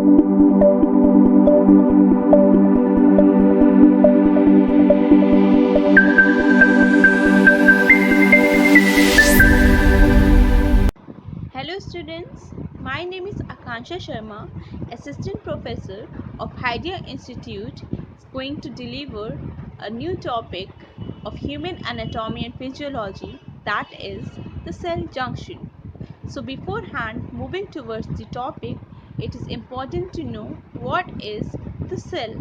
Hello students, my name is Akansha Sharma, Assistant Professor of Hydea Institute, is going to deliver a new topic of human anatomy and physiology, that is the cell junction. So beforehand moving towards the topic, it is important to know what is the cell.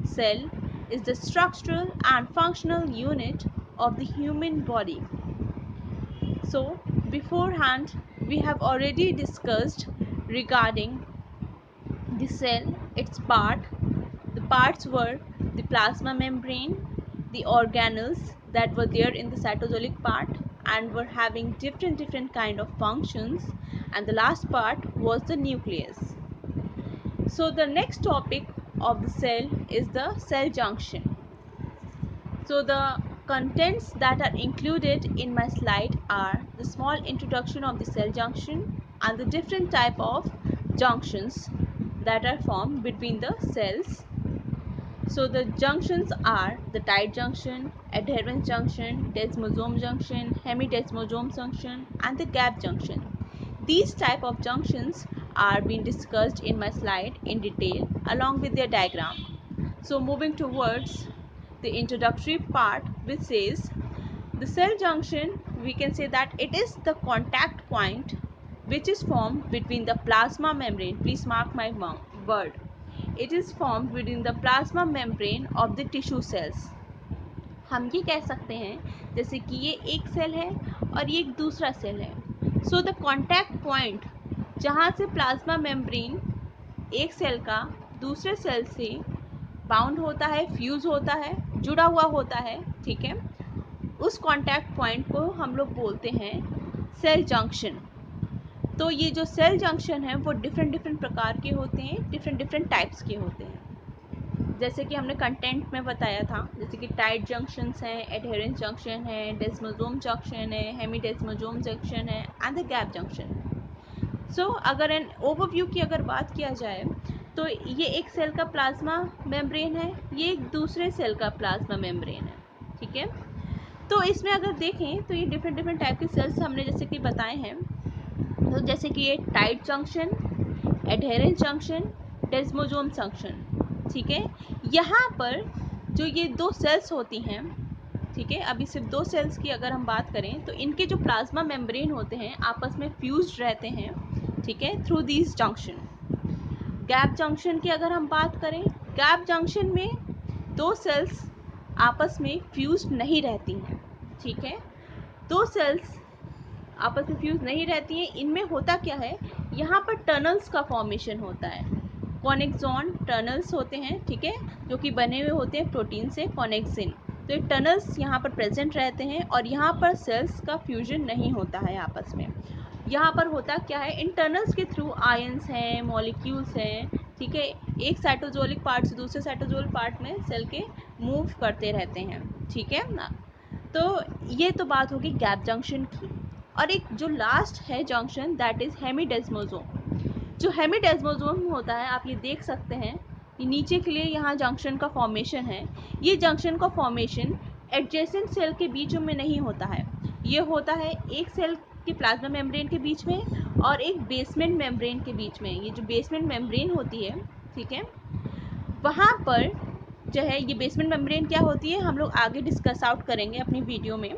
Cell is the structural and functional unit of the human body. So beforehand we have already discussed regarding the cell, its part. The parts were the plasma membrane, the organelles that were there in the cytosolic part and were having different kind of functions, and the last part was the nucleus. So the next topic of the cell is the cell junction. So the contents that are included in my slide are the small introduction of the cell junction and the different type of junctions that are formed between the cells. So the junctions are the tight junction, adherence junction, desmosome junction, hemidesmosome junction and the gap junction. These type of junctions are being discussed in my slide in detail along with their diagram. So moving towards the introductory part, which says the cell junction, we can say that it is the contact point which is formed between the plasma membrane. Please mark my word. It is formed within the plasma membrane of the tissue cells. हम ये कह सकते हैं जैसे कि ये एक cell है और ये एक दूसरा सेल है. सो द कॉन्टैक्ट पॉइंट जहाँ से प्लाज्मा मेम्ब्रेन एक सेल का दूसरे सेल से बाउंड होता है, फ्यूज़ होता है, जुड़ा हुआ होता है, ठीक है, उस कॉन्टैक्ट पॉइंट को हम लोग बोलते हैं सेल जंक्शन. तो ये जो सेल जंक्शन है वो डिफरेंट प्रकार के होते हैं, डिफरेंट टाइप्स के होते हैं. जैसे कि हमने कंटेंट में बताया था, जैसे कि टाइट जंक्शंस हैं, एडहेरेंस जंक्शन है, डेस्मोसोम जंक्शन है, हेमीडेस्मोसोम जंक्शन है एंड द गैप जंक्शन. सो अगर एन ओवरव्यू की अगर बात किया जाए तो ये एक सेल का प्लाज्मा मेम्ब्रेन है, ये एक दूसरे सेल का प्लाज्मा मेम्ब्रेन है, ठीक है. तो इसमें अगर देखें तो ये डिफरेंट टाइप के सेल्स हमने जैसे कि बताए हैं. तो जैसे कि ये tight junction, adherens junction, desmosome junction, ठीक है. यहाँ पर जो ये दो सेल्स होती हैं, ठीक है, अभी सिर्फ दो सेल्स की अगर हम बात करें तो इनके जो प्लाज्मा मेम्ब्रेन होते हैं आपस में फ्यूज्ड रहते हैं, ठीक है, through these junction. Gap junction की अगर हम बात करें, गैप जंक्शन में दो सेल्स आपस में फ्यूज्ड नहीं रहती हैं, ठीक है. दो सेल्स आपस में फ्यूज नहीं रहती हैं. इनमें होता क्या है, यहाँ पर टनल्स का फॉर्मेशन होता है. कॉनेक्सॉन टनल्स होते हैं, ठीक है, जो कि बने हुए होते हैं प्रोटीन से, कॉनेक्सिन. तो ये टनल्स यहाँ पर प्रेजेंट रहते हैं और यहाँ पर सेल्स का फ्यूजन नहीं होता है आपस में. यहाँ पर होता क्या है, इन टनल्स के थ्रू आयंस हैं, मॉलिक्यूल्स हैं, ठीक है, एक साइटोजोलिक पार्ट से दूसरे साइटोजोलिक पार्ट में सेल के मूव करते रहते हैं, ठीक है ना. तो ये तो बात होगी गैप जंक्शन की. और एक जो लास्ट है जंक्शन, दैट इज़ हेमीडेस्मोसोम. जो हेमीडेस्मोसोम होता है, आप ये देख सकते हैं, ये नीचे के लिए यहाँ जंक्शन का फॉर्मेशन है. ये जंक्शन का फॉर्मेशन एडजेसेंट सेल के बीच में नहीं होता है, ये होता है एक सेल के प्लाज्मा मेम्ब्रेन के बीच में और एक बेसमेंट मेम्ब्रेन के बीच में. ये जो बेसमेंट मेम्ब्रेन होती है, ठीक है, वहाँ पर जो है ये बेसमेंट मेम्ब्रेन क्या होती है हम लोग आगे डिस्कस आउट करेंगे अपनी वीडियो में,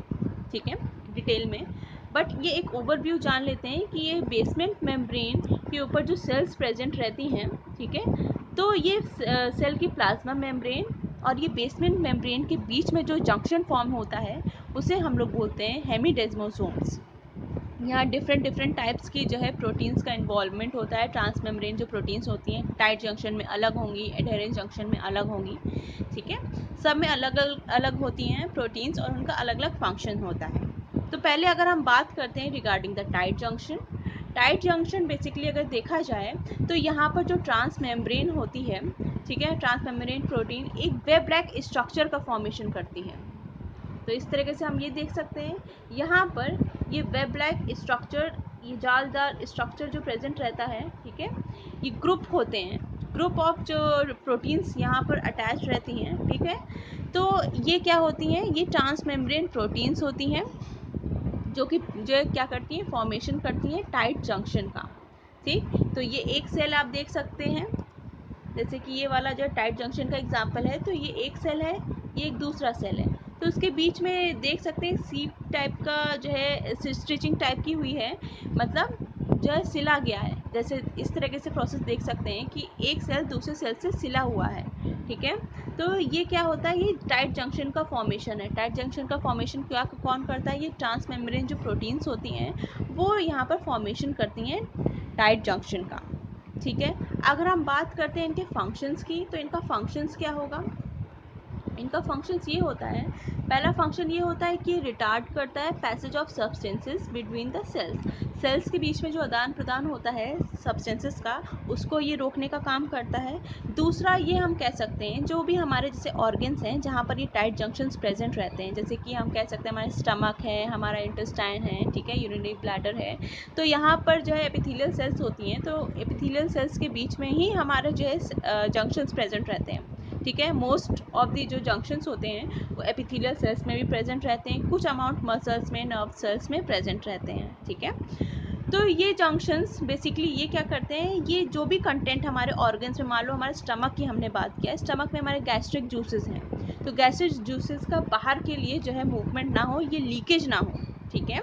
ठीक है, डिटेल में. बट ये एक ओवरव्यू जान लेते हैं कि ये बेसमेंट मेम्ब्रेन के ऊपर जो सेल्स प्रेजेंट रहती हैं, ठीक है, तो ये सेल की प्लाज्मा मेम्ब्रेन और ये बेसमेंट मेम्ब्रेन के बीच में जो जंक्शन फॉर्म होता है उसे हम लोग बोलते हैं हेमीडेस्मोसोम्स. यहाँ डिफरेंट टाइप्स की जो है प्रोटीन्स का इन्वॉल्वमेंट होता है. ट्रांस मेम्ब्रेन जो प्रोटीन्स होती हैं टाइट जंक्शन में अलग होंगी, एडहेरेंस जंक्शन में अलग होंगी, ठीक है, सब में अलग अलग होती हैं प्रोटीन्स और उनका अलग अलग फंक्शन होता है. तो पहले अगर हम बात करते हैं regarding the tight junction. Tight junction basically अगर देखा जाए तो यहाँ पर जो ट्रांस मेम्ब्रेन होती है, ठीक है, ट्रांस मेम्ब्रेन प्रोटीन एक वेब लाइक स्ट्रक्चर का फॉर्मेशन करती है. तो इस तरीके से हम ये देख सकते हैं यहाँ पर ये वेब लाइक स्ट्रक्चर ये जालदार स्ट्रक्चर जो प्रेजेंट रहता है, ठीक है, ये ग्रुप होते हैं, ग्रुप ऑफ जो प्रोटीन्स यहाँ पर अटैच रहती हैं, ठीक है। तो ये क्या होती हैं, ये ट्रांसमेम्ब्रेन प्रोटीन्स होती हैं जो कि जो क्या करती हैं, फॉर्मेशन करती हैं टाइट जंक्शन का, ठीक। तो ये एक सेल आप देख सकते हैं, जैसे कि ये वाला जो टाइट जंक्शन का एग्जांपल है, तो ये एक सेल है, ये एक दूसरा सेल है, तो उसके बीच में देख सकते हैं सीप टाइप का जो है स्टिचिंग टाइप की हुई है, मतलब जो है सिला गया है, जैसे इस तरीके से प्रोसेस देख सकते हैं कि एक सेल दूसरे सेल से सिला हुआ है, ठीक है। तो ये क्या होता है, ये टाइट जंक्शन का फॉर्मेशन है। टाइट जंक्शन का फॉर्मेशन क्या कौन करता है, ये ट्रांसमेम्ब्रेन जो प्रोटीन्स होती हैं वो यहाँ पर फॉर्मेशन करती हैं टाइट जंक्शन का, ठीक है। अगर हम बात करते हैं इनके फंक्शंस की, तो इनका फंक्शंस क्या होगा, इनका फंक्शंस ये होता है, पहला फंक्शन ये होता है कि रिटार्ड करता है passage of substances between the cells, cells के बीच में जो आदान प्रदान होता है सब्सटेंसेस का, उसको ये रोकने का काम करता है। दूसरा ये हम कह सकते हैं जो भी हमारे जैसे ऑर्गन्स हैं जहाँ पर ये टाइट जंक्शंस प्रेजेंट रहते हैं, जैसे कि हम कह सकते हैं हमारे स्टमक है, हमारा इंटेस्टाइन है, ठीक है, यूरिनरी ब्लैडर है, तो यहाँ पर जो है एपिथेलियल सेल्स होती हैं, तो एपिथेलियल सेल्स के बीच में ही हमारे जो है जंक्शंस प्रेजेंट रहते हैं, ठीक है। मोस्ट ऑफ दी जो जंक्शंस होते हैं वो एपिथेलियल सेल्स में भी प्रेजेंट रहते हैं, कुछ अमाउंट मसल्स में, नर्व सेल्स में प्रेजेंट रहते हैं, ठीक है। तो ये जंक्शंस बेसिकली ये क्या करते हैं, ये जो भी कंटेंट हमारे ऑर्गन्स में, मान लो हमारे स्टमक की हमने बात किया, स्टमक में हमारे गैस्ट्रिक जूसेस हैं, तो गैस्ट्रिक जूसेस का बाहर के लिए जो है मूवमेंट ना हो, ये लीकेज ना हो, ठीक है,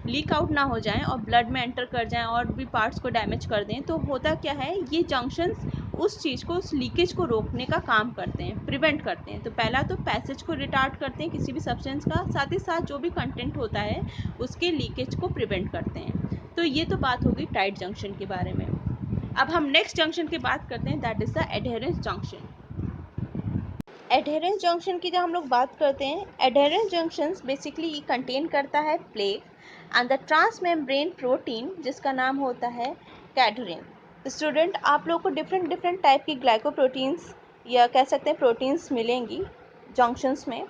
लीक आउट ना हो जाएं और ब्लड में एंटर कर जाएं और भी पार्ट्स को डैमेज कर दें, तो होता क्या है, ये जंक्शंस उस चीज़ को, उस लीकेज को रोकने का काम करते हैं, प्रिवेंट करते हैं। तो पहला तो पैसेज को रिटार्ड करते हैं किसी भी सब्सटेंस का, साथ ही साथ जो भी कंटेंट होता है उसके लीकेज को प्रिवेंट करते हैं। तो ये तो बात होगी टाइट जंक्शन के बारे में। अब हम नेक्स्ट जंक्शन की बात करते हैं, that is the adherence junction. Adherens junction की जब हम लोग बात करते हैं, एडहेरेंस जंक्शंस बेसिकली कंटेन करता है plague and the transmembrane protein जिसका नाम होता है कैडरिन। स्टूडेंट, आप लोग को डिफरेंट डिफरेंट टाइप की ग्लाइकोप्रोटीन्स या कह सकते हैं प्रोटीन्स मिलेंगी जंक्शंस में,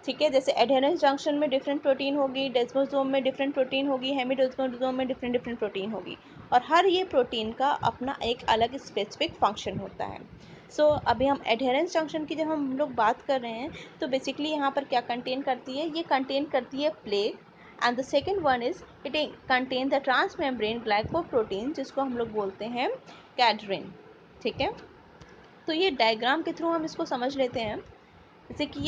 ठीक है। जैसे एडहेरेंस जंक्शन में डिफरेंट प्रोटीन होगी, डेस्मोसोम में डिफरेंट प्रोटीन होगी, हेमिडेस्मोसोम में डिफरेंट डिफरेंट प्रोटीन होगी, और हर ये प्रोटीन का अपना एक अलग स्पेसिफिक फंक्शन होता है। अभी हम एडहेरेंस जंक्शन की जब हम लोग बात कर रहे हैं, तो बेसिकली यहाँ पर क्या कंटेन करती है, ये कंटेन करती है plague and the second one is it contain the transmembrane glycoprotein जिसको हम लोग बोलते हैं कैडरिन, ठीक है। तो ये डायग्राम के थ्रू हम इसको समझ लेते हैं, जैसे कि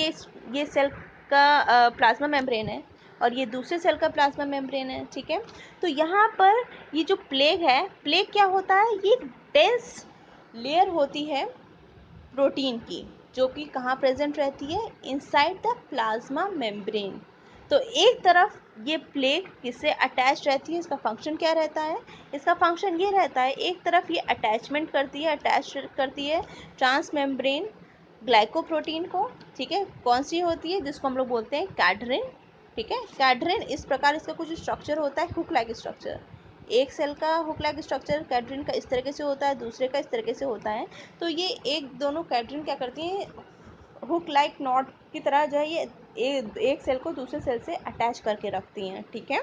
ये सेल का प्लाज्मा मेम्ब्रेन है और ये दूसरे सेल का प्लाज्मा मेम्ब्रेन है, ठीक है। तो यहाँ पर ये जो प्लेग है, प्लेग क्या होता है, ये डेंस लेयर होती है प्रोटीन की, जो कि कहाँ प्रेजेंट रहती है, इनसाइड द प्लाज्मा मेम्ब्रेन। तो एक तरफ ये प्लेग किससे अटैच रहती है, इसका फंक्शन क्या रहता है, इसका फंक्शन ये रहता है, एक तरफ ये अटैचमेंट करती है, अटैच करती है ट्रांस मेम्ब्रेन ग्लाइकोप्रोटीन को, ठीक है, कौन सी होती है, जिसको हम लोग बोलते हैं कैडरिन, ठीक है। कैडरिन इस प्रकार इसका कुछ स्ट्रक्चर होता है, हुक लाइक स्ट्रक्चर, एक सेल का हुक लाइक स्ट्रक्चर कैडरिन का इस तरीके से होता है, दूसरे का इस तरीके से होता है। तो ये एक दोनों कैडरिन क्या करती हैं, हुक लाइक नॉट की तरह जो है ये एक सेल को दूसरे सेल से अटैच करके रखती हैं, ठीक है।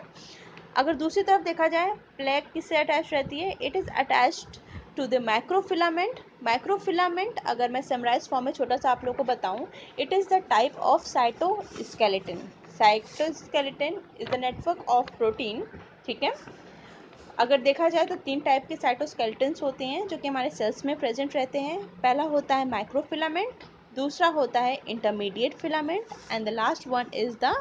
अगर दूसरी तरफ देखा जाए, प्लेग किससे अटैच रहती है, it is attached to the microfilament. Microfilament अगर मैं समराइज फॉर्म में छोटा सा आप लोगों को बताऊं, it is the type of cytoskeleton. Cytoskeleton is the network of protein, ठीक है। अगर देखा जाए तो तीन टाइप के साइटोस्केलेटन्स होते हैं जो कि हमारे सेल्स में प्रेजेंट रहते हैं। पहला होता है माइक्रोफिलामेंट, दूसरा होता है intermediate filament and the last one is the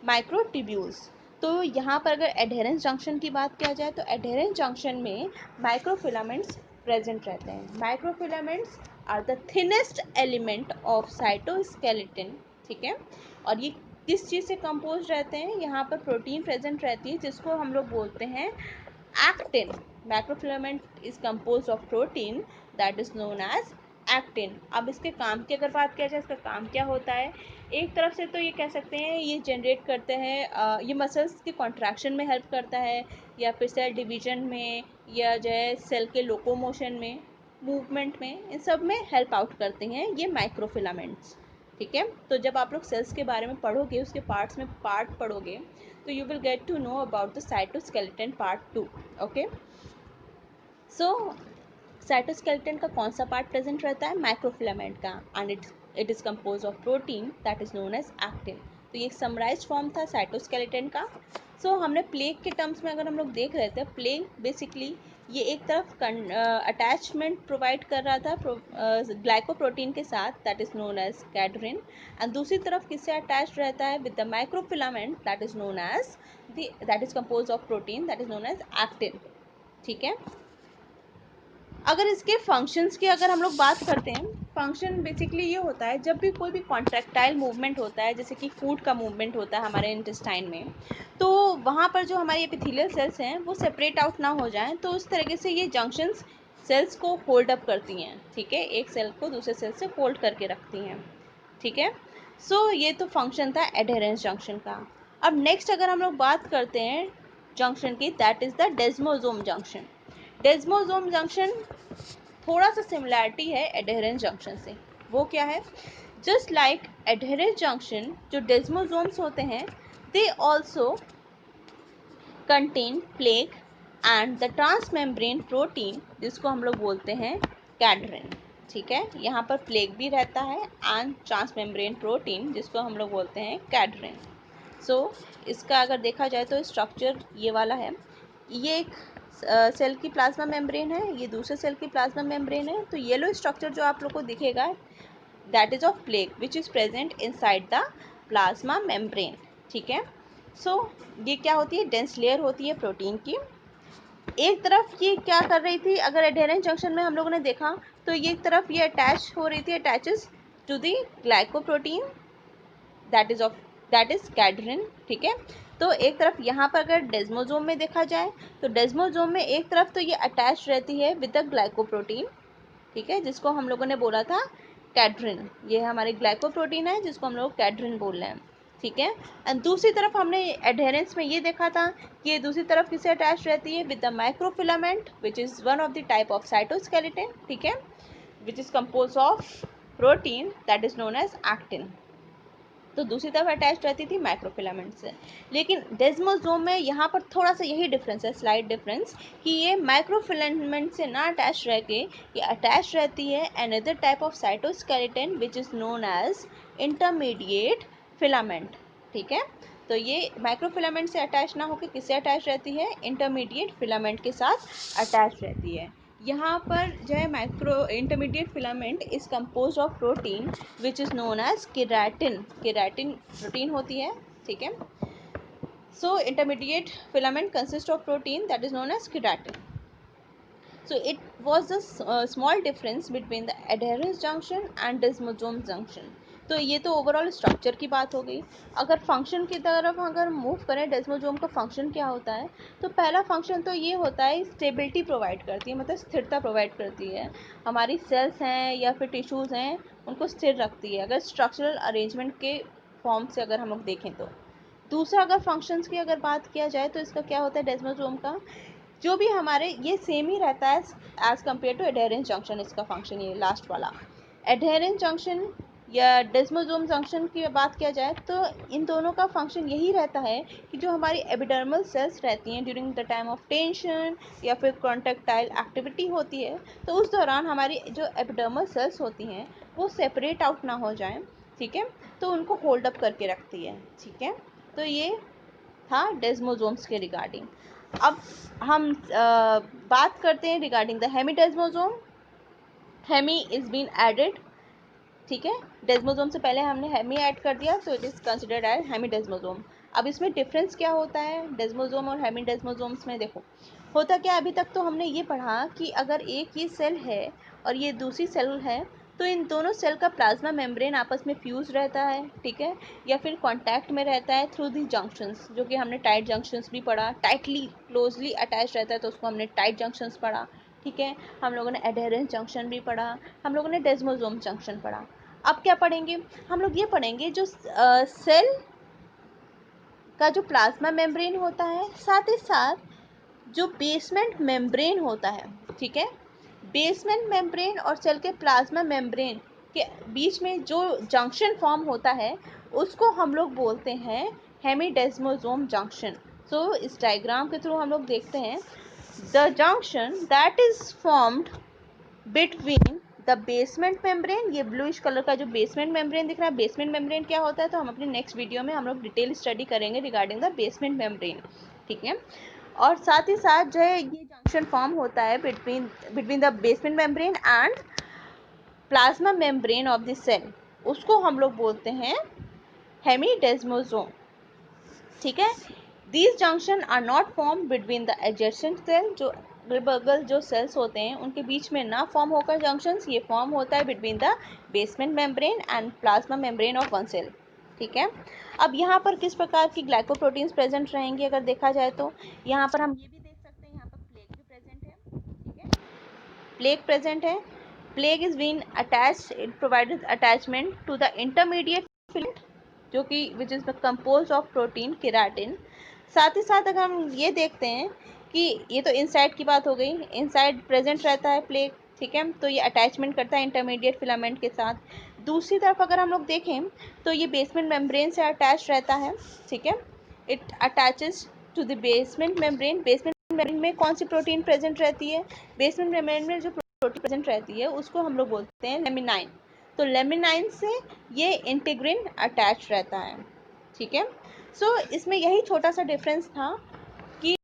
microtubules. तो यहाँ पर अगर एडहेरेंस जंक्शन की बात किया जाए, तो एडहेरेंस जंक्शन में माइक्रोफिलामेंट्स प्रेजेंट रहते हैं। Microfilaments are the thinnest element of cytoskeleton, ठीक है। और ये किस चीज़ से कंपोज रहते हैं, यहाँ पर प्रोटीन प्रेजेंट रहती है जिसको हम लोग बोलते हैं actin. Macrofilament is composed of protein that is known as actin. अब इसके काम की अगर बात किया जाए, इसका काम क्या होता है, एक तरफ से तो ये कह सकते हैं ये जनरेट करते हैं, ये मसल्स के कॉन्ट्रैक्शन में हेल्प करता है, या फिर सेल डिवीजन में, या जो है सेल के लोकोमोशन में, मूवमेंट में, इन सब में हेल्प आउट करते हैं ये माइक्रोफिलामेंट्स, ठीक है। तो जब आप लोग सेल्स के बारे में पढ़ोगे, उसके पार्ट्स में पार्ट पढ़ोगे, तो you will get to know about the cytoskeleton part 2। Okay, so cytoskeleton का कौन सा पार्ट प्रेजेंट रहता है? माइक्रोफिलामेंट का, and it is compose of protein that is known as actin. तो ये एक समराइज फॉर्म था साइटोस्केलेटन का। सो हमने प्लेग के टर्म्स में अगर हम लोग देख रहे थे, प्लेग बेसिकली ये एक तरफ अटैचमेंट प्रोवाइड कर रहा था ग्लाइकोप्रोटीन के साथ, that is known as cadherin, and दूसरी तरफ किससे अटैच रहता है? With the microfilament that is known as that is compose of protein that is known as actin. ठीक है। अगर इसके फंक्शंस की अगर हम लोग बात करते हैं, फंक्शन बेसिकली ये होता है जब भी कोई भी कॉन्ट्रैक्टाइल मूवमेंट होता है, जैसे कि फूड का मूवमेंट होता है हमारे इंटेस्टाइन में, तो वहाँ पर जो हमारी एपिथेलियल सेल्स हैं वो सेपरेट आउट ना हो जाएं, तो उस तरीके से ये जंक्शंस सेल्स को होल्ड अप करती हैं। ठीक है, एक सेल को दूसरे सेल से होल्ड करके रखती हैं। ठीक है, सो ये तो फंक्शन था एडहेरेंस जंक्शन का। अब नेक्स्ट अगर हम लोग बात करते हैं जंक्शन की, that is the desmosome junction. Desmosome junction थोड़ा सा सिमिलैरिटी है एडहेरेंस जंक्शन से। वो क्या है? जस्ट लाइक एडहेरेंस जंक्शन, जो डेस्मोसोम्स होते हैं, they also contain plague and the transmembrane protein, जिसको हम लोग बोलते हैं कैडरिन। ठीक है, यहाँ पर प्लेग भी रहता है एंड ट्रांसमेम्ब्रेन प्रोटीन, जिसको हम लोग बोलते हैं कैडरिन। सो इसका अगर देखा जाए तो स्ट्रक्चर ये वाला है। ये एक सेल की प्लाज्मा मेम्ब्रेन है, ये दूसरे सेल की प्लाज्मा मेम्ब्रेन है। तो येलो स्ट्रक्चर जो आप लोग को दिखेगा, that is of plague which is present inside the plasma membrane. ठीक है, सो ये क्या होती है? डेंस लेयर होती है प्रोटीन की। एक तरफ ये क्या कर रही थी, अगर एडहेरेंस जंक्शन में हम लोगों ने देखा, तो ये एक तरफ ये अटैच हो रही थी, attaches to the glycoprotein that is cadherin. ठीक है, तो एक तरफ यहाँ पर अगर डेस्मोसोम में देखा जाए, तो डेस्मोसोम में एक तरफ तो ये अटैच रहती है विद द ग्लाइकोप्रोटीन। ठीक है, जिसको हम लोगों ने बोला था कैडरिन। ये हमारी ग्लाइकोप्रोटीन है जिसको हम लोग कैडरिन बोल रहे हैं। ठीक है, एंड दूसरी तरफ हमने एडहेरेंस में ये देखा था कि ये दूसरी तरफ किससे अटैच रहती है? With the microfilament which is one of the type of cytoskeleton. ठीक है, which is compose of protein that is known as actin. तो दूसरी तरफ अटैच रहती थी माइक्रोफिलामेंट से। लेकिन डेस्मोसोम में यहाँ पर थोड़ा सा यही डिफरेंस है, स्लाइट डिफरेंस, कि ये माइक्रोफिलामेंट से ना अटैच रह के ये अटैच रहती है another type of cytoskeleton which is known as intermediate filament. ठीक है, तो ये माइक्रोफिलामेंट से अटैच ना होकर किससे अटैच रहती है? इंटरमीडिएट फिलामेंट के साथ अटैच रहती है। यहाँ पर जो है micro intermediate filament is compose of protein which is known as keratin. Keratin protein होती है। ठीक है, so intermediate filament consist of protein that is known as keratin. So it was a small difference between the adherence junction and desmosome junction. तो ये तो overall structure की बात हो गई। अगर फंक्शन की तरफ अगर मूव करें, डेस्मोसोम का फंक्शन क्या होता है? तो पहला फंक्शन तो ये होता है, स्टेबिलिटी प्रोवाइड करती है, मतलब स्थिरता प्रोवाइड करती है। हमारी सेल्स हैं या फिर टिश्यूज़ हैं, उनको स्थिर रखती है, अगर स्ट्रक्चरल अरेंजमेंट के फॉर्म से अगर हम लोग देखें तो। दूसरा अगर फंक्शंस की अगर बात किया जाए, तो इसका क्या होता है डेस्मोसोम का? जो भी हमारे ये सेम ही रहता है as compare to adherens junction. इसका फंक्शन ये लास्ट वाला एडहेरेंस जंक्शन या डेस्मोसोम जंक्शन की बात किया जाए, तो इन दोनों का फंक्शन यही रहता है कि जो हमारी एपिडर्मल सेल्स रहती हैं during the time of tension या फिर कॉन्ट्रैक्टाइल एक्टिविटी होती है, तो उस दौरान हमारी जो एपिडर्मल सेल्स होती हैं वो सेपरेट आउट ना हो जाएं। ठीक है, तो उनको होल्ड अप करके रखती है। ठीक है, तो ये था डेस्मोसोम्स के रिगार्डिंग। अब हम बात करते हैं regarding the hemidesmosome. Hemi is been added. ठीक है, डेस्मोसोम से पहले हमने हेमी ऐड कर दिया, तो इट इज़ कंसिडर्ड एज हेमीडेस्मोसोम। अब इसमें डिफरेंस क्या होता है डेस्मोसोम और हेमीडेस्मोसोम्स में? देखो होता क्या, अभी तक तो हमने ये पढ़ा कि अगर एक ये सेल है और ये दूसरी सेल है, तो इन दोनों सेल का प्लाज्मा मेम्ब्रेन आपस में फ्यूज रहता है। ठीक है, या फिर कांटेक्ट में रहता है थ्रू दी जंक्शंस, जो कि हमने टाइट जंक्शंस भी पढ़ा। टाइटली क्लोजली अटैच रहता है तो उसको हमने टाइट जंक्शंस पढ़ा। ठीक है, हम लोगों ने एडहेरेंस जंक्शन भी पढ़ा, हम लोगों ने डेस्मोसोम जंक्शन पढ़ा। अब क्या पढ़ेंगे हम लोग? ये पढ़ेंगे जो सेल का जो प्लाज्मा मेम्ब्रेन होता है, साथ ही साथ जो बेसमेंट मेम्ब्रेन होता है। ठीक है, बेसमेंट मेम्ब्रेन और सेल के प्लाज्मा मेम्ब्रेन के बीच में जो जंक्शन फॉर्म होता है उसको हम लोग बोलते हैं हेमिडेस्मोसोम जंक्शन। सो इस डायग्राम के थ्रू हम लोग देखते हैं the junction that is formed between the basement membrane, ये ब्लूइश कलर का जो बेसमेंट मेम्ब्रेन दिख रहा है, बेसमेंट मेम्ब्रेन क्या होता है तो हम अपने नेक्स्ट वीडियो में हम लोग डिटेल स्टडी करेंगे रिगार्डिंग द बेसमेंट मेम्ब्रेन, ठीक है। और साथ ही साथ जो है ये जंक्शन फॉर्म होता है between the basement membrane and plasma membrane of the cell, उसको हम लोग बोलते हैं हेमिडेस्मोसोम, ठीक है। These junction are not form between the adjacent cell, जो अगल बगल जो सेल्स होते हैं उनके बीच में ना फॉर्म होकर जंक्शंस, ये फॉर्म होता है between the basement membrane and plasma membrane of one cell, ठीक है। अब यहाँ पर किस प्रकार की ग्लाइकोप्रोटीन्स प्रेजेंट रहेंगे अगर देखा जाए तो यहाँ पर हम ये भी देख सकते हैं, यहाँ पर प्लेग भी प्रेजेंट है, ठीक है, प्लेग प्रेजेंट है। Plaque is been attached, it provided attachment to the intermediate filament जो कि which is compose of protein keratin. साथ ही साथ अगर हम ये देखते हैं कि ये तो इनसाइड की बात हो गई, इनसाइड प्रेजेंट रहता है प्लेग, ठीक है, तो ये अटैचमेंट करता है इंटरमीडिएट फिलामेंट के साथ। दूसरी तरफ अगर हम लोग देखें तो ये बेसमेंट मेम्ब्रेन से अटैच रहता है, ठीक है, it attaches to the basement membrane. Basement membrane में कौन सी प्रोटीन प्रेजेंट रहती है, बेसमेंट मेम्ब्रेन में जो प्रोटीन प्रेजेंट रहती है उसको हम लोग बोलते हैं लेमिनाइन, तो लेमिनाइन से ये इंटीग्रिन अटैच रहता है, ठीक है। सो इसमें यही छोटा सा डिफरेंस था कि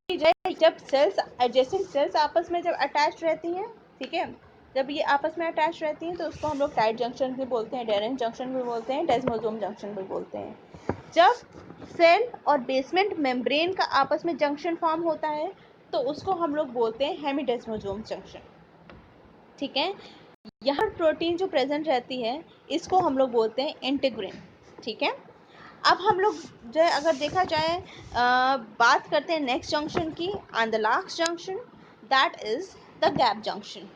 जब सेल्स एडजेसेंट सेल्स आपस में जब अटैच रहती हैं, ठीक है, जब ये आपस में अटैच रहती हैं तो उसको हम लोग टाइट जंक्शन भी बोलते हैं, एडेरेंट जंक्शन भी बोलते हैं, डेस्मोसोम जंक्शन भी बोलते हैं। जब सेल और बेसमेंट मेम्ब्रेन का आपस में जंक्शन फॉर्म होता है तो उसको हम लोग बोलते हैं हेमिडेस्मोसोम जंक्शन, ठीक है। यहाँ प्रोटीन जो प्रेजेंट रहती है इसको हम लोग बोलते हैं इंटीग्रिन, ठीक है। अब हम लोग जो है अगर देखा जाए बात करते हैं नेक्स्ट जंक्शन की, and the last junction that is the gap junction.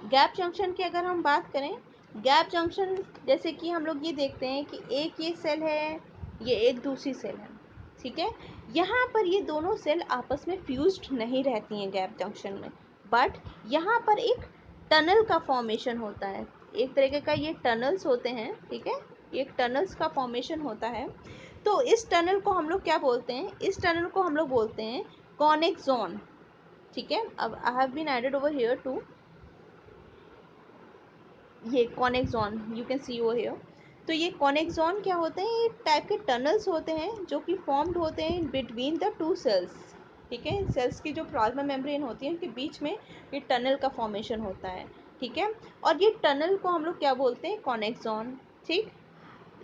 Gap junction की अगर हम बात करें, गैप जंक्शन जैसे कि हम लोग ये देखते हैं कि एक ये सेल है, ये एक दूसरी सेल है, ठीक है, यहाँ पर ये दोनों सेल आपस में फ्यूज्ड नहीं रहती हैं गैप जंक्शन में, बट यहाँ पर एक टनल का फॉर्मेशन होता है, एक तरीके का ये टनल्स होते हैं, ठीक है, एक टनल्स का फॉर्मेशन होता है। तो इस टनल को हम लोग क्या बोलते हैं, इस टनल को हम लोग बोलते हैं कॉनिक जोन, ठीक है। अब I have been added over here to ये conic zone, you can see over here. तो ये कॉनिक जोन क्या होते हैं, ये टाइप के टनल्स होते हैं जो कि फॉर्म्ड होते हैं बिटवीन द टू सेल्स, ठीक है, सेल्स की जो प्लाज्मा मेम्ब्रेन होती है उनके बीच में ये टनल का फॉर्मेशन होता है, ठीक है। और ये टनल को हम लोग क्या बोलते हैं, कॉनिक जोन, ठीक।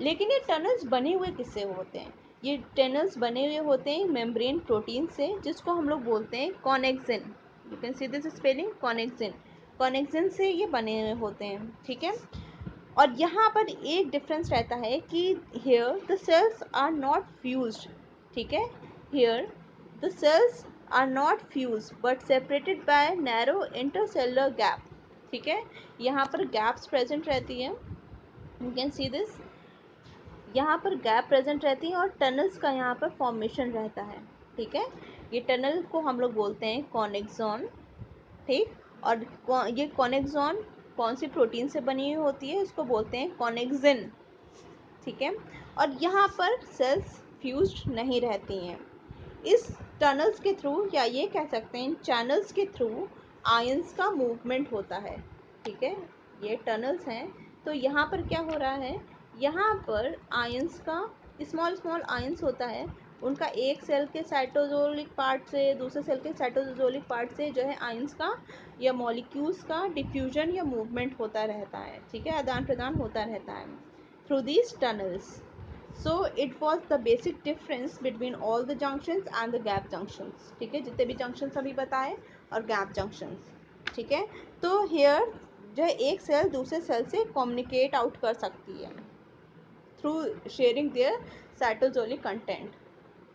लेकिन ये टनल्स बने हुए किससे होते हैं, ये टनल्स बने हुए होते हैं मेम्ब्रेन प्रोटीन से जिसको हम लोग बोलते हैं connexin, you can see this spelling connexin, connexin से ये बने हुए होते हैं, ठीक है। और यहाँ पर एक डिफरेंस रहता है कि here the cells are not fused, ठीक है, here the cells are not fuse but separated by narrow intercellular gap, ठीक है, यहाँ पर गैप्स प्रेजेंट रहती है, यू कैन सी दिस, यहाँ पर गैप प्रेजेंट रहती है और टनल्स का यहाँ पर फॉर्मेशन रहता है, ठीक है। ये टनल को हम लोग बोलते हैं कॉनिक जोन, ठीक। और ये कॉनिक जोन कौन सी प्रोटीन से बनी हुई होती है, इसको बोलते हैं कॉनिक्सिन, ठीक है। और यहाँ पर सेल्स फ्यूज्ड नहीं रहती हैं, इस टनल्स के थ्रू या ये कह सकते हैं इन चैनल्स के थ्रू आयंस का मूवमेंट होता है, ठीक है, ये टनल्स हैं। तो यहाँ पर क्या हो रहा है, यहाँ पर आयंस का स्मॉल स्मॉल आयंस होता है, उनका एक सेल के साइटोजोलिक पार्ट से दूसरे सेल के साइटोजोलिक पार्ट से जो है आयंस का या मॉलिक्यूल्स का डिफ्यूजन या मूवमेंट होता रहता है, ठीक है, आदान प्रदान होता रहता है through these tunnels. So it was the basic difference between all the junctions and the gap junctions, ठीक है, जितने भी junctions अभी बताए और gap junctions, ठीक है। तो here जो है एक सेल दूसरे सेल से communicate out कर सकती है through sharing their cytosolic content,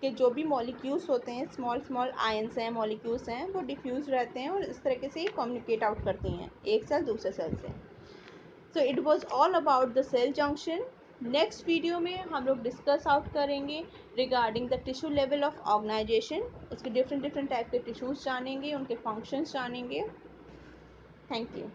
कि जो भी मॉलिक्यूल्स होते हैं स्मॉल स्मॉल आयंस हैं मॉलिक्यूल्स हैं वो डिफ्यूज रहते हैं और इस तरीके से ही कम्युनिकेट आउट करती हैं एक सेल दूसरे सेल से। So it was all about the cell junction. Next video में हम लोग डिस्कस आउट करेंगे regarding the tissue level of organization, उसके डिफरेंट डिफरेंट टाइप के टिश्यूज़ जानेंगे, उनके फंक्शंस जानेंगे। Thank you.